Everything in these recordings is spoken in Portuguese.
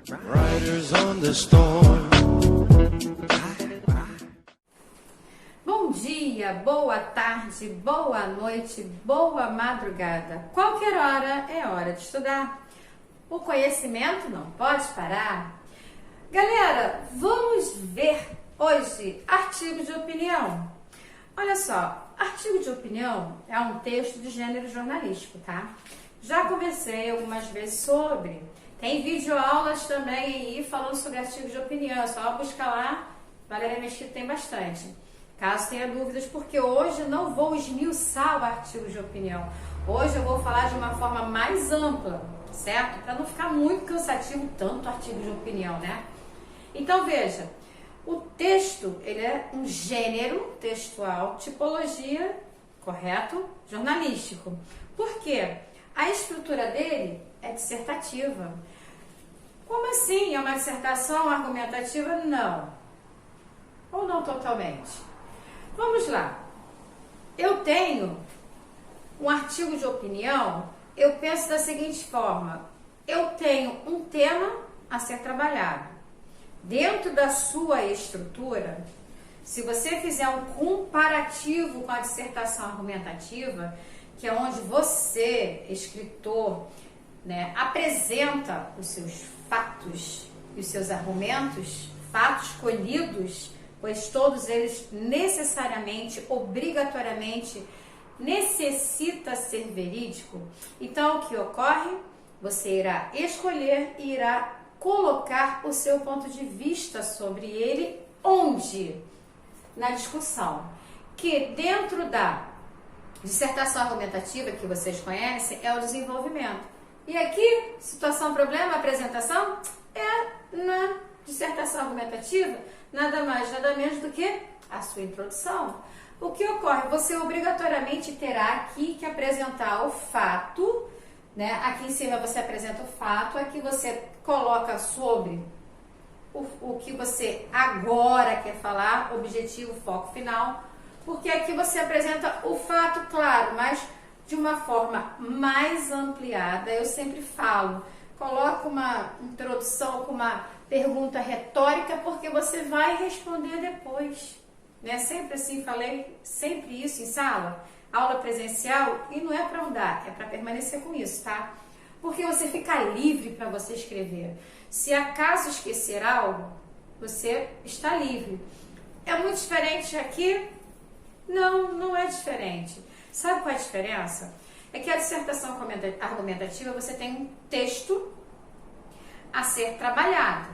Riders on the storm. Bom dia, boa tarde, boa noite, boa madrugada. Qualquer hora é hora de estudar. O conhecimento não pode parar. Galera, vamos ver hoje artigo de opinião. Olha só, artigo de opinião é um texto de gênero jornalístico, tá? Já conversei algumas vezes sobre. Tem videoaulas também aí falando sobre artigos de opinião. É só buscar lá, Valéria Mesquita tem bastante. Caso tenha dúvidas, porque hoje eu não vou esmiuçar o artigo de opinião. Hoje eu vou falar de uma forma mais ampla, certo? Para não ficar muito cansativo tanto artigo de opinião, né? Então veja, o texto, ele é um gênero textual, tipologia, correto? Jornalístico. Por quê? A estrutura dele é dissertativa. Como assim? É uma dissertação argumentativa? Não. Ou não totalmente? Vamos lá. Eu tenho um artigo de opinião, eu penso da seguinte forma. Eu tenho um tema a ser trabalhado. Dentro da sua estrutura, se você fizer um comparativo com a dissertação argumentativa, que é onde você, escritor, né, apresenta os seus fatos e os seus argumentos, fatos colhidos, pois todos eles necessariamente, obrigatoriamente, necessita ser verídico. Então, o que ocorre? Você irá escolher e irá colocar o seu ponto de vista sobre ele, onde? Na discussão. Que dentro da dissertação argumentativa, que vocês conhecem, é o desenvolvimento. E aqui, situação, problema, apresentação, é na dissertação argumentativa, nada mais, nada menos do que a sua introdução. O que ocorre? Você obrigatoriamente terá aqui que apresentar o fato, né? Aqui em cima você apresenta o fato, aqui você coloca sobre o que você agora quer falar, objetivo, foco final, porque aqui você apresenta o fato, claro, mas de uma forma mais ampliada. Eu sempre falo, coloca uma introdução com uma pergunta retórica, porque você vai responder depois, né? Sempre assim, falei sempre isso em sala, aula presencial, e não é para mudar, é para permanecer com isso, tá? Porque você fica livre para você escrever. Se acaso esquecer algo, você está livre. É muito diferente aqui? Não, não é diferente. Sabe qual é a diferença? É que a dissertação argumentativa você tem um texto a ser trabalhado,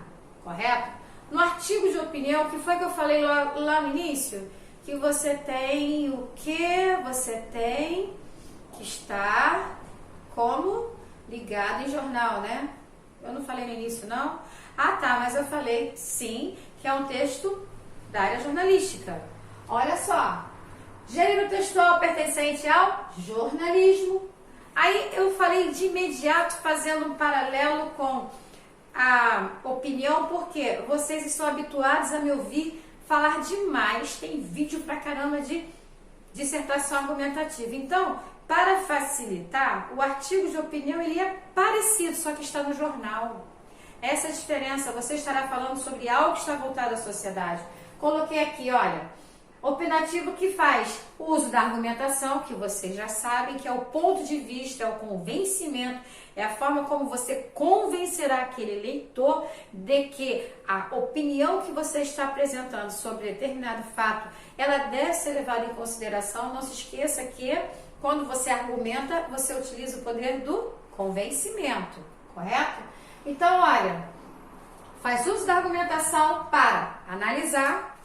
correto? No artigo de opinião, que foi que eu falei lá no início? Que você tem o que? Você tem que estar como ligado em jornal, né? Eu não falei no início, não? Ah, tá, mas eu falei sim, que é um texto da área jornalística. Olha só, gênero textual pertencente ao jornalismo. Aí eu falei de imediato, fazendo um paralelo com a opinião, porque vocês estão habituados a me ouvir falar demais, tem vídeo pra caramba de dissertação argumentativa. Então, para facilitar, o artigo de opinião ele é parecido, só que está no jornal. Essa é a diferença, você estará falando sobre algo que está voltado à sociedade. Coloquei aqui, olha, opinativo que faz uso da argumentação, que vocês já sabem, que é o ponto de vista, é o convencimento, é a forma como você convencerá aquele leitor de que a opinião que você está apresentando sobre determinado fato, ela deve ser levada em consideração. Não se esqueça que quando você argumenta, você utiliza o poder do convencimento, correto? Então, olha, faz uso da argumentação para analisar,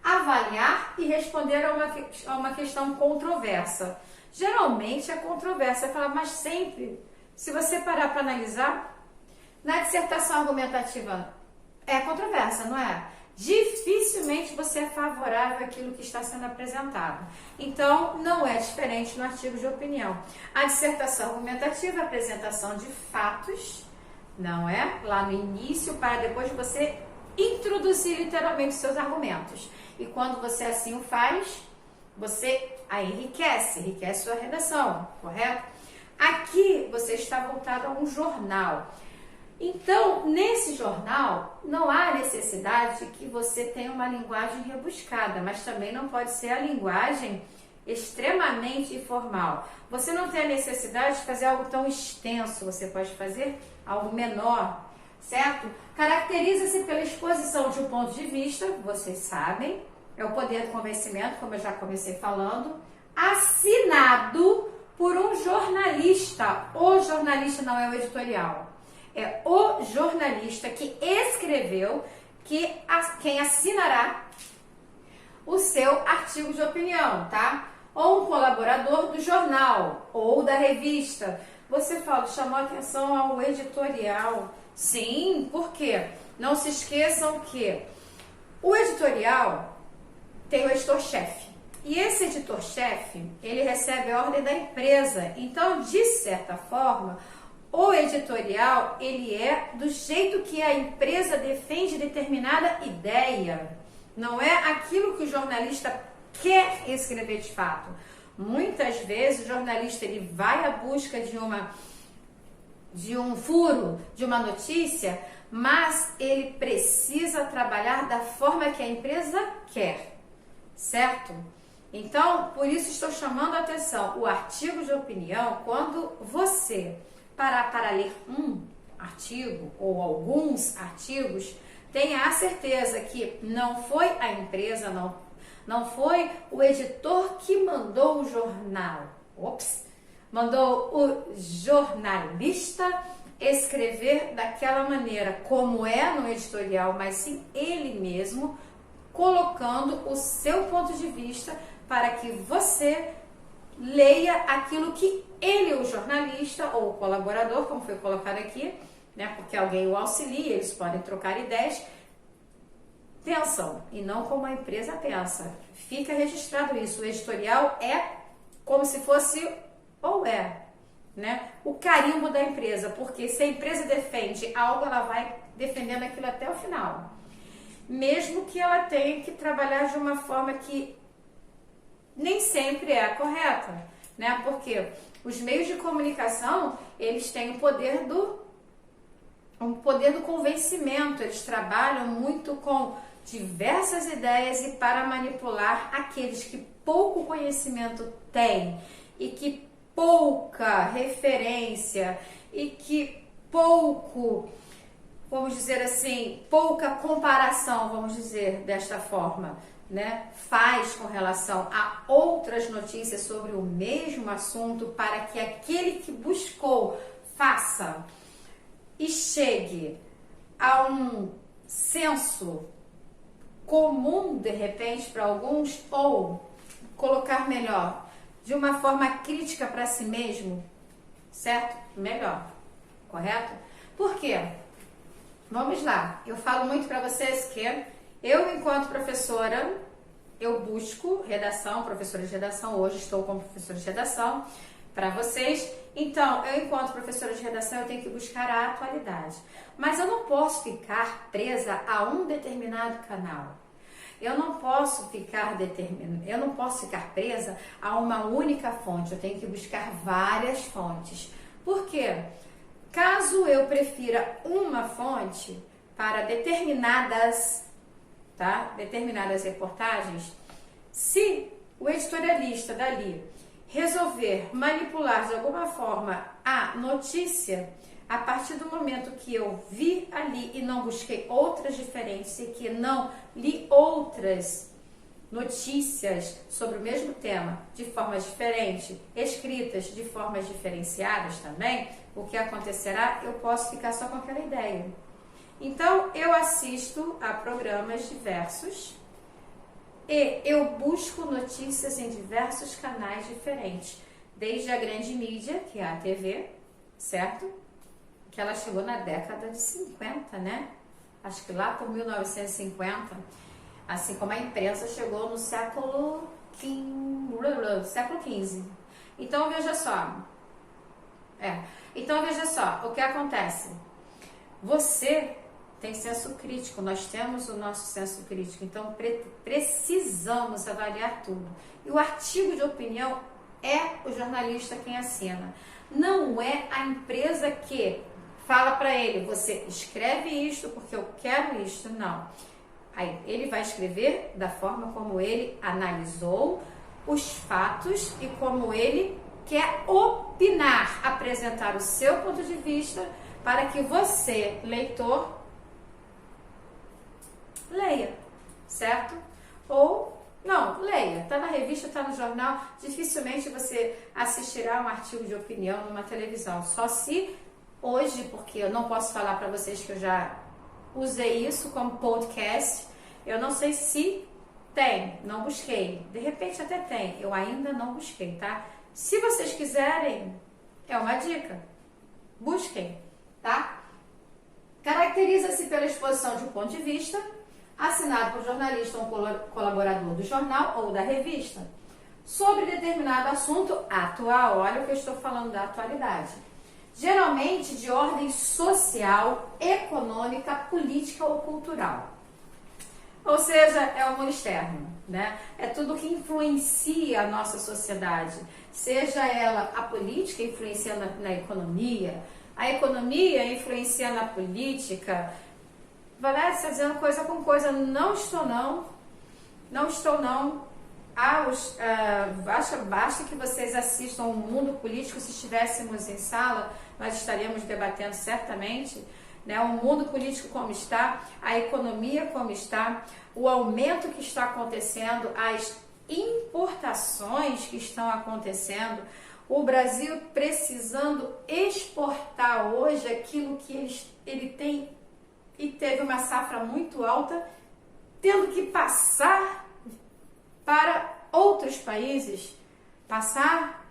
avaliar e responder a uma questão controversa. Geralmente é controversa, fala, mas sempre, se você parar para analisar, na dissertação argumentativa é controversa, não é? Dificilmente você é favorável àquilo que está sendo apresentado. Então, não é diferente no artigo de opinião. A dissertação argumentativa é a apresentação de fatos, não é? Lá no início, para depois você introduzir literalmente seus argumentos. E quando você assim o faz, você a enriquece sua redação, correto? Aqui você está voltado a um jornal. Então, nesse jornal, não há necessidade de que você tenha uma linguagem rebuscada, mas também não pode ser a linguagem extremamente informal. Você não tem a necessidade de fazer algo tão extenso, você pode fazer algo menor, certo? Caracteriza-se pela exposição de um ponto de vista, vocês sabem, é o poder do convencimento, como eu já comecei falando, assinado por um jornalista. O jornalista não é o editorial. É o jornalista que escreveu, quem assinará o seu artigo de opinião, tá? Ou um colaborador do jornal ou da revista. Você chamou atenção ao editorial. Sim, por quê? Não se esqueçam que o editorial tem o editor-chefe. E esse editor-chefe, ele recebe a ordem da empresa. Então, de certa forma, o editorial, ele é do jeito que a empresa defende determinada ideia. Não é aquilo que o jornalista quer escrever de fato. Muitas vezes o jornalista ele vai à busca de um furo, de uma notícia, mas ele precisa trabalhar da forma que a empresa quer, certo? Então, por isso estou chamando a atenção. O artigo de opinião, quando você parar para ler um artigo ou alguns artigos, tenha a certeza que não foi a empresa, não foi o editor que mandou o jornal. Mandou o jornalista escrever daquela maneira, como é no editorial, mas sim ele mesmo colocando o seu ponto de vista para que você leia aquilo que ele, o jornalista ou o colaborador, como foi colocado aqui, né, porque alguém o auxilia, eles podem trocar ideias, pensam e não como a empresa pensa. Fica registrado isso. O editorial é como se fosse, ou é, né, o carimbo da empresa, porque se a empresa defende algo, ela vai defendendo aquilo até o final. Mesmo que ela tenha que trabalhar de uma forma que nem sempre é a correta, né? Porque os meios de comunicação, eles têm o poder do convencimento, eles trabalham muito com diversas ideias e para manipular aqueles que pouco conhecimento têm e que pouca referência e que vamos dizer assim, pouca comparação, vamos dizer desta forma, né, faz com relação a outras notícias sobre o mesmo assunto para que aquele que buscou faça e chegue a um senso comum de repente para alguns, ou colocar melhor, de uma forma crítica para si mesmo, certo? Melhor, correto? Por quê? Vamos lá, eu falo muito para vocês que eu, enquanto professora, eu busco redação, professora de redação, hoje estou como professora de redação para vocês. Então, eu, enquanto professora de redação, eu tenho que buscar a atualidade. Mas eu não posso ficar presa a um determinado canal. Eu não posso ficar presa a uma única fonte. Eu tenho que buscar várias fontes. Por quê? Caso eu prefira uma fonte para determinadas reportagens, se o editorialista dali resolver manipular de alguma forma a notícia, a partir do momento que eu vi ali e não busquei outras diferentes e que não li outras notícias sobre o mesmo tema de formas diferentes, escritas de formas diferenciadas também, o que acontecerá? Eu posso ficar só com aquela ideia. Então, eu assisto a programas diversos e eu busco notícias em diversos canais diferentes, desde a grande mídia, que é a TV, certo? Que ela chegou na década de 50, né? Acho que lá por 1950, assim como a imprensa chegou no século XV. Então, veja só. Então, veja só, o que acontece? Você tem senso crítico, nós temos o nosso senso crítico, então precisamos avaliar tudo. E o artigo de opinião é o jornalista quem assina. Não é a empresa que fala para ele, você escreve isto porque eu quero isto, não. Aí ele vai escrever da forma como ele analisou os fatos e como ele quer opinar, apresentar o seu ponto de vista para que você, leitor, leia, certo? Ou não, leia, está na revista, está no jornal, dificilmente você assistirá um artigo de opinião numa televisão, só se hoje, porque eu não posso falar para vocês que eu já usei isso como podcast, eu não sei se tem, não busquei, de repente até tem, eu ainda não busquei, tá? Se vocês quiserem, é uma dica, busquem, tá? Caracteriza-se pela exposição de um ponto de vista, assinado por jornalista ou colaborador do jornal ou da revista, sobre determinado assunto atual, olha o que eu estou falando da atualidade, geralmente de ordem social, econômica, política ou cultural. Ou seja, é o mundo externo, né? É tudo que influencia a nossa sociedade, seja ela a política influenciando na economia, a economia influencia na política. Valéria está dizendo coisa com coisa, não estou não. Basta que vocês assistam o Mundo Político, se estivéssemos em sala, nós estaríamos debatendo certamente, né, o mundo político como está, a economia como está, o aumento que está acontecendo, as importações que estão acontecendo, o Brasil precisando exportar hoje aquilo que ele tem e teve uma safra muito alta, tendo que passar para outros países. Passar.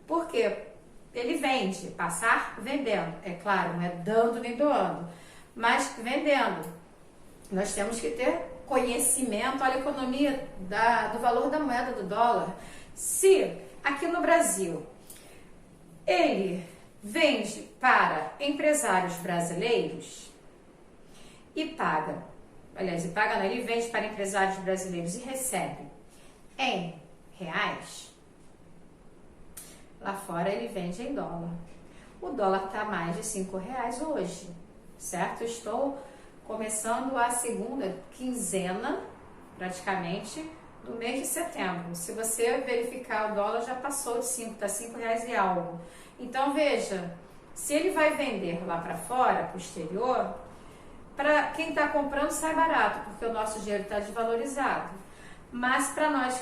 Por quê? Ele vende, passar vendendo, é claro, não é dando nem doando, mas vendendo. Nós temos que ter conhecimento, olha a economia do valor da moeda do dólar. Se aqui no Brasil ele vende para empresários brasileiros e paga, ele vende para empresários brasileiros e recebe em reais, lá fora ele vende em dólar. O dólar está mais de R$5 hoje, certo? Estou começando a segunda quinzena, praticamente, do mês de setembro. Se você verificar, o dólar já passou de 5, está R$5 e algo. Então, veja, se ele vai vender lá para fora, para o exterior, para quem está comprando sai barato, porque o nosso dinheiro está desvalorizado. Mas para nós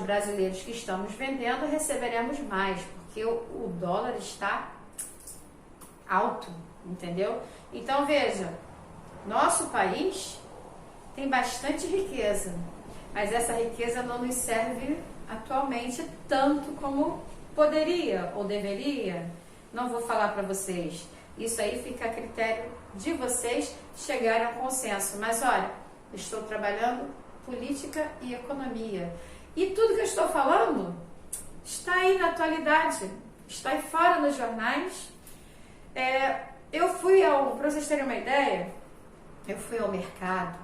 brasileiros que estamos vendendo, receberemos mais, porque o dólar está alto, entendeu? Então, veja, nosso país tem bastante riqueza, mas essa riqueza não nos serve atualmente tanto como poderia ou deveria. Não vou falar para vocês, isso aí fica a critério de vocês chegarem ao consenso, mas olha, estou trabalhando política e economia, e tudo que eu estou falando está aí na atualidade, está aí fora nos jornais. Para vocês terem uma ideia, eu fui ao mercado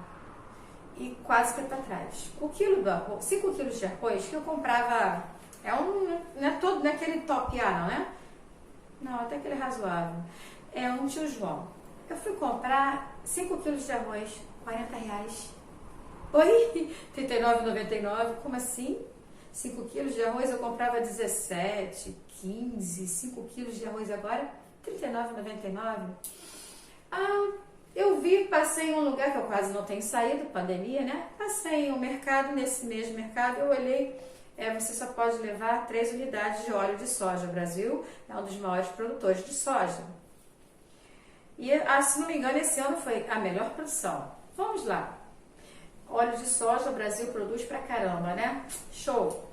e quase que para trás. O quilo do arroz, 5 quilos de arroz que eu comprava, não é todo naquele top A, não é? Não, até aquele razoável. É um tio João. Eu fui comprar 5 quilos de arroz, R$40. Oi? R$39,99. Como assim? 5 quilos de arroz eu comprava 17, 15, 5 quilos de arroz agora, R$39,99. Eu passei em um lugar que eu quase não tenho saído, pandemia, né? Passei em um mercado, nesse mesmo mercado eu olhei, você só pode levar 3 unidades de óleo de soja. O Brasil é um dos maiores produtores de soja. E, se não me engano, esse ano foi a melhor produção. Vamos lá. Óleo de soja, o Brasil produz pra caramba, né? Show!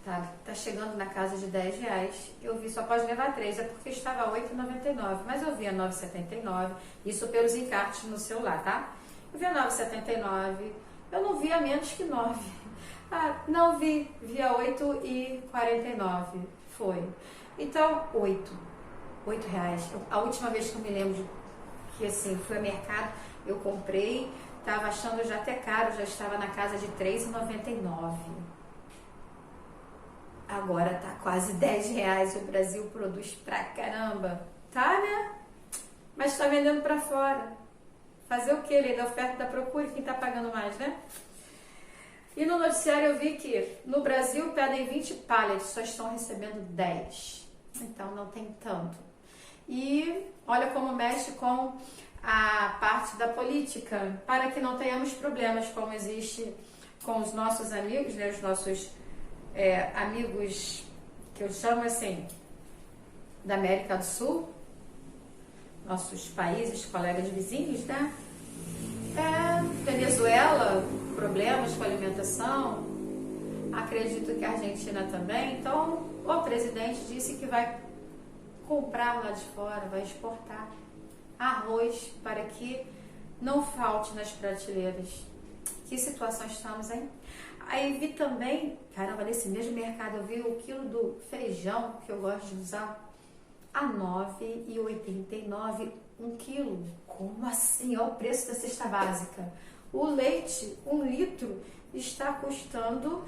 Tá chegando na casa de R$10. Eu vi, só pode levar 3, é porque estava R$8,99, mas eu vi a R$9,79, isso pelos encartes no celular, tá? Eu vi a R$9,79, eu não vi a menos que 9. Não vi a R$8,49, foi. Então, R$8. A última vez que eu me lembro que assim, fui ao mercado, eu comprei, estava achando já até caro, já estava na casa de R$3,99. agora tá quase R$ 10, o Brasil produz pra caramba, tá, né? Mas tá vendendo pra fora. Fazer o que? Lei da oferta e da procura, quem tá pagando mais, né? E no noticiário eu vi que no Brasil pedem 20 pallets, só estão recebendo 10. Então não tem tanto. E olha como mexe com a parte da política, para que não tenhamos problemas como existe com os nossos amigos, né? Os nossos amigos, que eu chamo assim, da América do Sul, nossos países, colegas vizinhos, né? Venezuela, problemas com a alimentação, acredito que a Argentina também. Então, o presidente disse que vai comprar lá de fora, vai exportar arroz para que não falte nas prateleiras. Que situação estamos, hein? Aí vi também, caramba, nesse mesmo mercado eu vi o quilo do feijão, que eu gosto de usar, a R$ 9,89 um quilo. Como assim? Olha o preço da cesta básica. O leite, 1 litro, está custando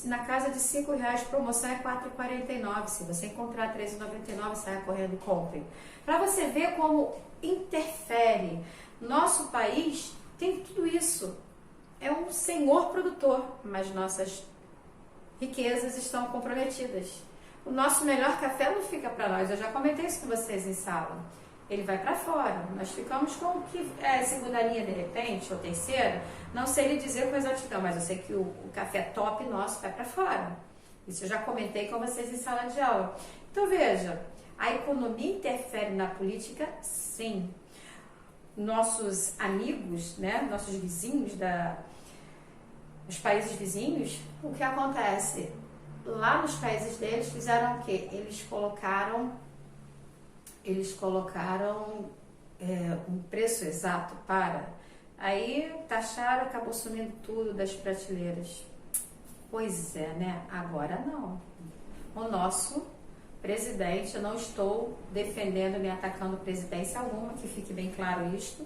na casa de R$5, promoção é R$4,49. Se você encontrar R$3,99, saia correndo e compre. Para você ver como interfere. Nosso país tem tudo isso. É um senhor produtor, mas nossas riquezas estão comprometidas. O nosso melhor café não fica para nós. Eu já comentei isso com vocês em sala. Ele vai para fora. Nós ficamos com o que é segunda linha de repente, ou terceira. Não sei lhe dizer com exatidão, mas eu sei que o café top nosso vai para fora. Isso eu já comentei com vocês em sala de aula. Então veja, a economia interfere na política? Sim. Nossos amigos, né, nossos vizinhos, os países vizinhos, o que acontece? Lá nos países deles fizeram o quê? Eles colocaram um preço exato para. Aí taxaram, acabou sumindo tudo das prateleiras. Pois é, né? Agora não. O nosso presidente, eu não estou defendendo nem atacando presidência alguma, que fique bem claro isto,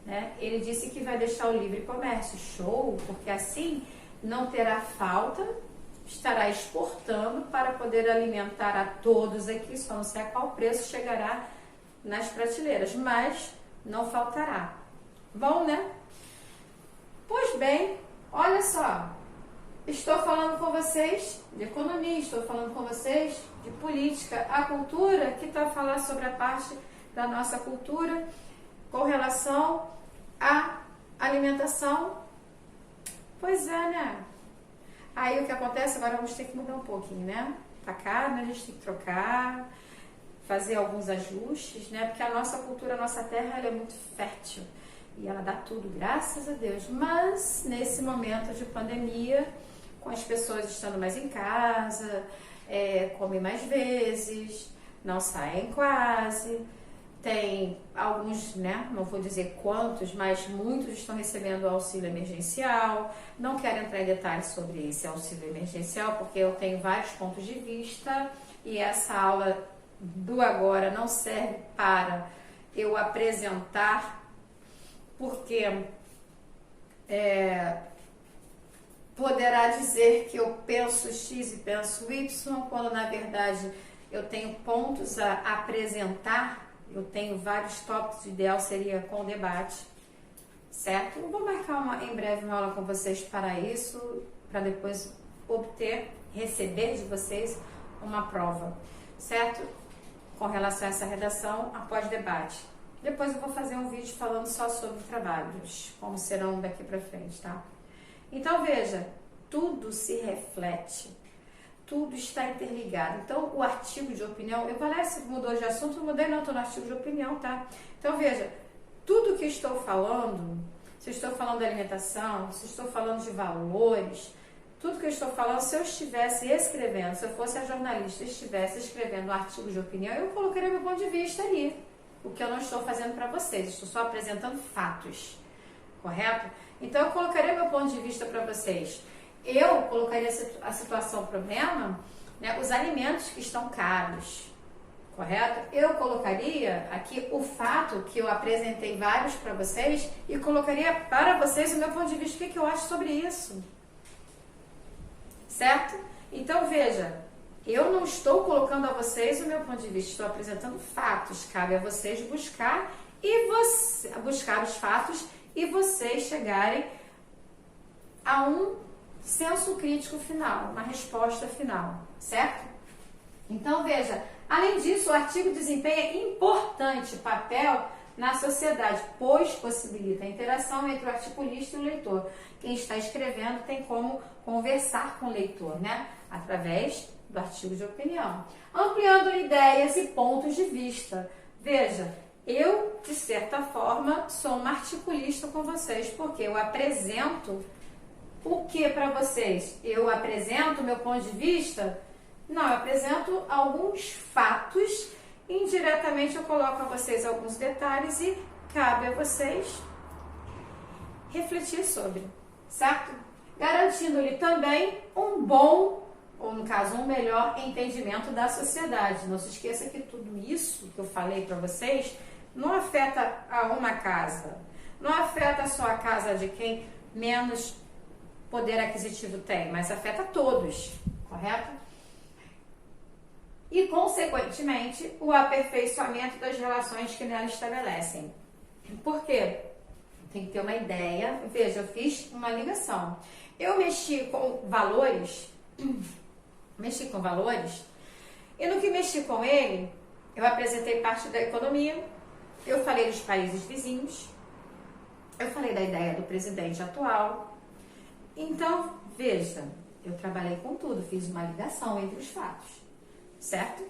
né? Ele disse que vai deixar o livre comércio. Show, porque assim não terá falta, estará exportando para poder alimentar a todos aqui, só não sei a qual preço chegará nas prateleiras, mas não faltará. Bom, né? Pois bem, olha só, estou falando com vocês de economia, estou falando com vocês de política. A cultura, que está a falar sobre a parte da nossa cultura com relação à alimentação. Pois é, né? Aí o que acontece, agora vamos ter que mudar um pouquinho, né? Tá caro, né? A gente tem que trocar, fazer alguns ajustes, né? Porque a nossa cultura, a nossa terra, ela é muito fértil e ela dá tudo, graças a Deus. Mas nesse momento de pandemia, com as pessoas estando mais em casa, comem mais vezes, não saem quase. Tem alguns, né, não vou dizer quantos, mas muitos estão recebendo o auxílio emergencial. Não quero entrar em detalhes sobre esse auxílio emergencial, porque eu tenho vários pontos de vista e essa aula do agora não serve para eu apresentar, porque poderá dizer que eu penso X e penso Y, quando na verdade eu tenho pontos a apresentar. Eu tenho vários tópicos, o ideal seria com debate, certo? Eu vou marcar em breve uma aula com vocês para isso, para depois receber de vocês uma prova, certo? Com relação a essa redação após debate. Depois eu vou fazer um vídeo falando só sobre trabalhos, como serão daqui para frente, tá? Então veja, tudo se reflete. Tudo está interligado. Então, o artigo de opinião, eu parece que mudou de assunto, não mudei não, estou no artigo de opinião, tá? Então, veja, tudo que estou falando, se eu estou falando de alimentação, se eu estou falando de valores, tudo que eu estou falando, se eu estivesse escrevendo, se eu fosse a jornalista e estivesse escrevendo um artigo de opinião, eu colocaria meu ponto de vista ali. O que eu não estou fazendo para vocês, estou só apresentando fatos, correto? Então, eu colocaria meu ponto de vista para vocês. Eu colocaria a situação, o problema, né, os alimentos que estão caros, correto? Eu colocaria aqui o fato que eu apresentei vários para vocês e colocaria para vocês o meu ponto de vista, o que eu acho sobre isso, certo? Então veja, Eu não estou colocando a vocês o meu ponto de vista, estou apresentando fatos. Cabe a vocês buscar os fatos e vocês chegarem a um senso crítico final, uma resposta final, certo? Então, veja, além disso, o artigo desempenha importante papel na sociedade, pois possibilita a interação entre o articulista e o leitor. Quem está escrevendo tem como conversar com o leitor, né? Através do artigo de opinião, ampliando ideias e pontos de vista. Veja, eu, de certa forma, sou uma articulista com vocês, porque eu apresento o que para vocês? Eu apresento meu ponto de vista? Não, eu apresento alguns fatos, indiretamente eu coloco a vocês alguns detalhes e cabe a vocês refletir sobre, certo? Garantindo-lhe também um bom, ou no caso um melhor entendimento da sociedade. Não se esqueça que tudo isso que eu falei para vocês não afeta a uma casa, não afeta só a casa de quem menos poder aquisitivo tem, mas afeta todos, correto? E, consequentemente, o aperfeiçoamento das relações que nela estabelecem. Por quê? Tem que ter uma ideia. Veja, eu fiz uma ligação. Eu mexi com valores, e no que mexi com ele, eu apresentei parte da economia, eu falei dos países vizinhos, eu falei da ideia do presidente atual. Então, veja, eu trabalhei com tudo, fiz uma ligação entre os fatos, certo?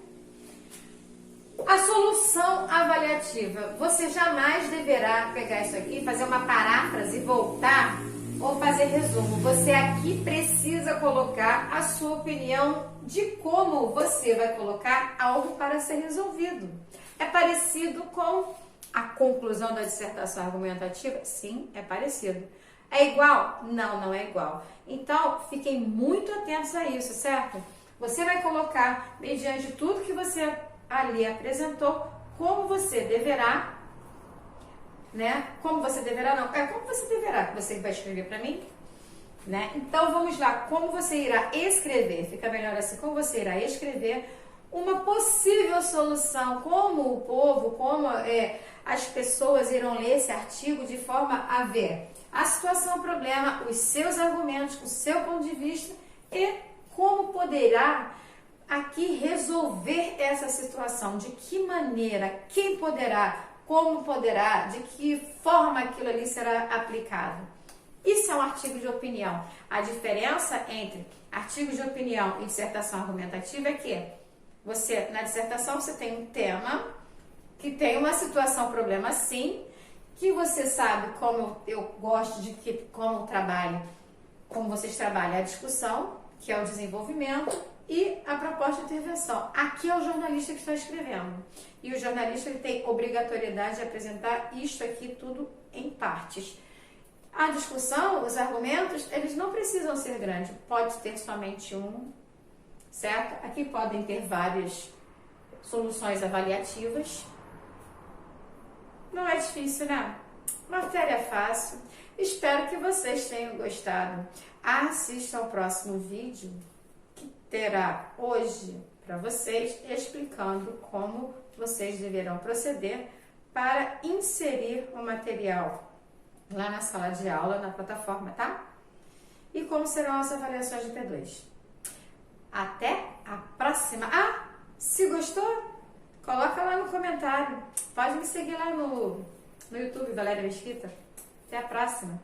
A solução avaliativa. Você jamais deverá pegar isso aqui, fazer uma paráfrase, voltar ou fazer resumo. Você aqui precisa colocar a sua opinião de como você vai colocar algo para ser resolvido. É parecido com a conclusão da dissertação argumentativa? Sim, é parecido. É igual? Não, não é igual. Então, fiquem muito atentos a isso, certo? Você vai colocar, mediante tudo que você ali apresentou, como você deverá, né? Como você deverá, não. Como você deverá, que você vai escrever para mim, né? Então, vamos lá. Como você irá escrever? Fica melhor assim. Como você irá escrever uma possível solução? Como o povo, como as pessoas irão ler esse artigo de forma a ver a situação, o problema, os seus argumentos, o seu ponto de vista e como poderá aqui resolver essa situação, de que maneira, quem poderá, como poderá, de que forma aquilo ali será aplicado. Isso é um artigo de opinião. A diferença entre artigo de opinião e dissertação argumentativa é que você, na dissertação, você tem um tema que tem uma situação, problema sim, que você sabe como eu gosto de que, como vocês trabalham a discussão, que é o desenvolvimento, e a proposta de intervenção. Aqui é o jornalista que está escrevendo. E o jornalista ele tem obrigatoriedade de apresentar isto aqui tudo em partes. A discussão, os argumentos, eles não precisam ser grandes. Pode ter somente um, certo? Aqui podem ter várias soluções avaliativas. Não é difícil, né? Matéria fácil. Espero que vocês tenham gostado. Assista ao próximo vídeo, que terá hoje para vocês, explicando como vocês deverão proceder para inserir o material lá na sala de aula, na plataforma, tá? E como serão as avaliações de P2. Até a próxima! Ah, se gostou, coloca lá no comentário. Pode me seguir lá no YouTube, Valéria Mesquita. Até a próxima!